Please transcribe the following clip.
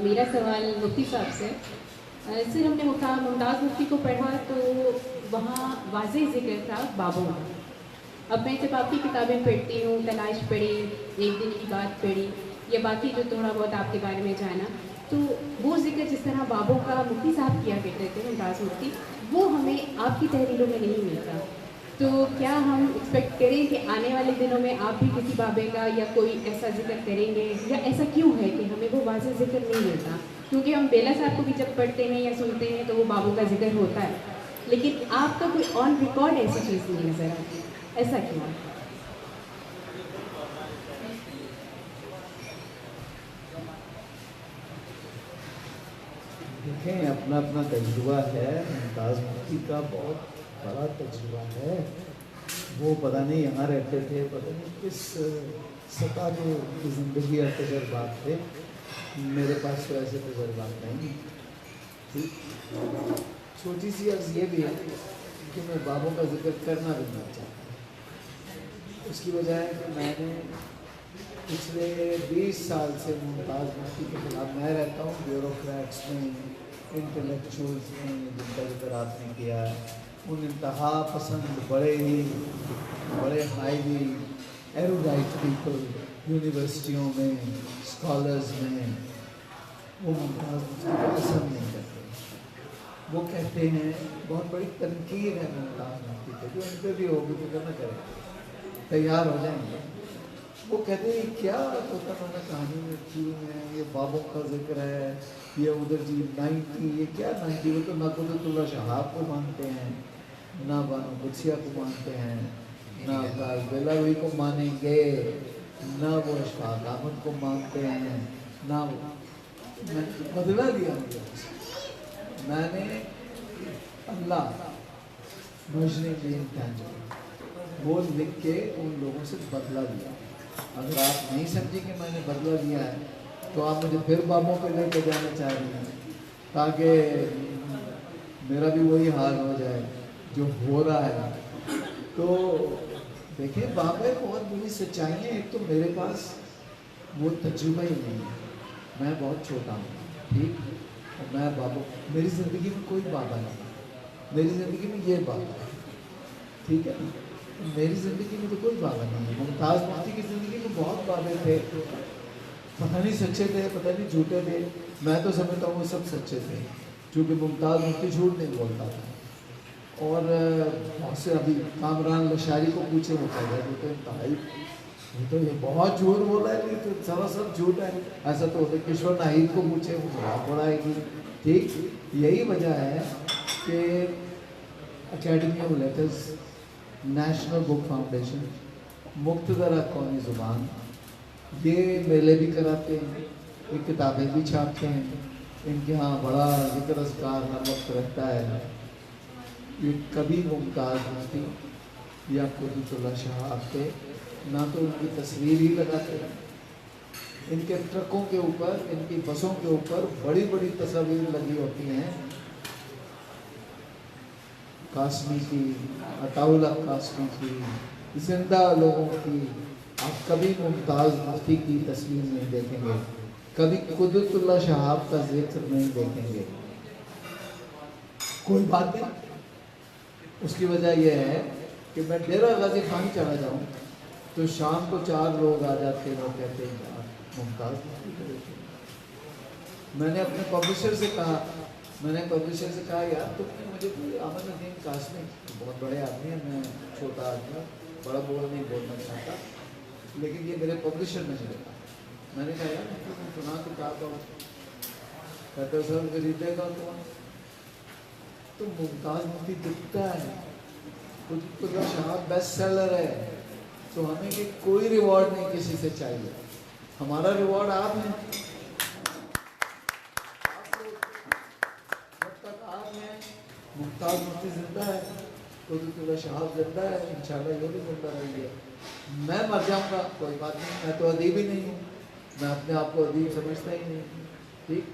मेरा सवाल मुफ्ती साहब से। सर, हमने मुमताज़ मुफ्ती को पढ़ा तो वहाँ वाज़ेह ज़िक्र था बाबों का। अब मैं जब आपकी किताबें पढ़ती हूँ, तलाश पढ़ी, एक दिन की बात पढ़ी, या बाकी जो थोड़ा बहुत आपके बारे में जाना, तो वो ज़िक्र जिस तरह बाबों का मुफ्ती साहब किया करते थे, मुमताज़ मुफ्ती, वो हमें आपकी तहरीरों में नहीं मिलता। तो क्या हम एक्सपेक्ट करें कि आने वाले दिनों में आप भी किसी बाबे का या कोई ऐसा जिक्र करेंगे, या ऐसा क्यों है कि हमें वो वाज़ेह जिक्र नहीं मिलता? क्योंकि हम बेला साहब को भी जब पढ़ते हैं या सुनते हैं तो वो बाबों का जिक्र होता है, लेकिन आपका कोई ऑन रिकॉर्ड ऐसी चीज़ नहीं नज़र आती, ऐसा क्यों? देखें, अपना अपना तजुर्बा है। मुमताज़ मुफ्ती का बहुत बड़ा तजुर्बा है। वो पता नहीं यहाँ रहते थे, पता नहीं किस सतह के उनकी ज़िंदगी और तजुर्बात थे। मेरे पास तो ऐसे तजुर्बात नहीं। ठीक, छोटी सी अर्ज़ ये भी है कि मैं बाबों का जिक्र करना भी नहीं चाहता। उसकी वजह है कि मैंने पिछले 20 साल से मुमताज़ मुफ्ती के खिलाफ मैं रहता हूँ। ब्यूरोक्रेट्स में, इंटेलेक्चुअल्स में जिनका जिक्र आपने किया है, उन इंतहा पसंद बड़े हाईली एरुडाइट पीपल यूनिवर्सिटियों में, स्कॉलर्स में, वो मुमताज़ मुफ्ती को पसंद नहीं करते। वो कहते हैं, बहुत बड़ी तनकीद है मुमताज़ मुफ्ती पे, जो उन पर भी होगी तो करना करें, तैयार हो जाएंगे। वो कहते हैं क्या होता मैंने कहानी में क्यों है, ये बाबों का जिक्र है, ये उधर जी 90, ये क्या 90, वो तो ना कुतुबुल्लाह शहाब को मानते हैं, ना बानो कुदसिया को मानते हैं, ना बेलावी को मानेंगे, ना वो अशफाक अहमद को मानते हैं, ना वो बदला दिया मैंने अल्लाह मजने वो लिख के उन लोगों से बदला लिया। अगर आप नहीं समझे कि मैंने बदला लिया है तो आप मुझे फिर बाबों पे लेके जाना चाह रही हैं ताकि मेरा भी वही हाल हो जाए जो हो रहा है। तो देखिए, बाबा बहुत बड़ी सच्चाई है। एक तो मेरे पास वो तजुर्बा ही नहीं है, मैं बहुत छोटा हूँ, ठीक, और मैं बाबा, मेरी ज़िंदगी में कोई बाबा नहीं, मेरी ज़िंदगी में ये बाबा है, ठीक है। मेरी ज़िंदगी में तो कोई बाबा नहीं है। मुमताज़ मुफ्ती की ज़िंदगी में बहुत बाबे थे, पता नहीं सच्चे थे, पता नहीं झूठे थे। मैं तो समझता हूँ वो सब सच्चे थे, क्योंकि मुमताज़ मुफ्ती झूठ नहीं बोलता था। और बहुत से अभी कामरान लशारी को पूछे, वो कह रहे तो इंतहाई, वो तो ये बहुत झूठ बोला है, ये तो सरासर झूठ है। ऐसा तो होता है, किशोर नाहिद को पूछे, वो बहुत पढ़ाएगी, ठीक। यही वजह है कि academy of letters, national book foundation, मुख्तदरा कौमी ज़ुबान, ये मेले भी कराते हैं, ये किताबें भी छापते हैं। इनके यहाँ बड़ा ज़िक्र अस्कार हर वक्त रहता है। ये कभी मुमताज़ मुफ्ती या कुतुबुल्लाह शहाब पे ना तो उनकी तस्वीर ही लगाते हैं, इनके ट्रकों के ऊपर, इनकी बसों के ऊपर बड़ी बड़ी तस्वीर लगी होती हैं, कासमी की, अताउल्ला कासमी की, जिंदा लोगों की। आप कभी मुमताज़ मुफ्ती की तस्वीर नहीं देखेंगे, कभी कुतुबुल्लाह शहाब का जिक्र नहीं देखेंगे। कोई बात नहीं, उसकी वजह यह है कि मैं डेरा गाजी खान चला जाऊँ तो शाम को 4 लोग आ जाते हैं, लोग कहते हैं यार मुमताज़ मुफ्ती को देखो। मैंने अपने पब्लिशर से कहा, यार तुमने मुझे कोई अहमद नदीम कासमी, बहुत बड़े आदमी हैं, मैं छोटा आदमी, बड़ा नहीं बोलना चाहता, लेकिन ये मेरे पब्लिशर ने लिखा। मैंने कहा यार तुमने सुना तो कहा तो, कहते सर खरीदेगा कौन? तो मुमताज़ मुफ्ती दिखता है, कुतुबुल्लाह शहाब बेस्ट सेलर है, तो हमें कि कोई रिवॉर्ड नहीं किसी से चाहिए, हमारा रिवॉर्ड आप हैं। मुमताज़ मुफ्ती जिंदा है, कुतुबुल्लाह शहाब जिंदा है, इंशाल्लाह ये भी जिंदा रहेंगे। मैं मर जाऊंगा कोई बात नहीं, मैं तो अदीब ही नहीं हूँ, मैं अपने आप को अदीब समझता ही नहीं, ठीक।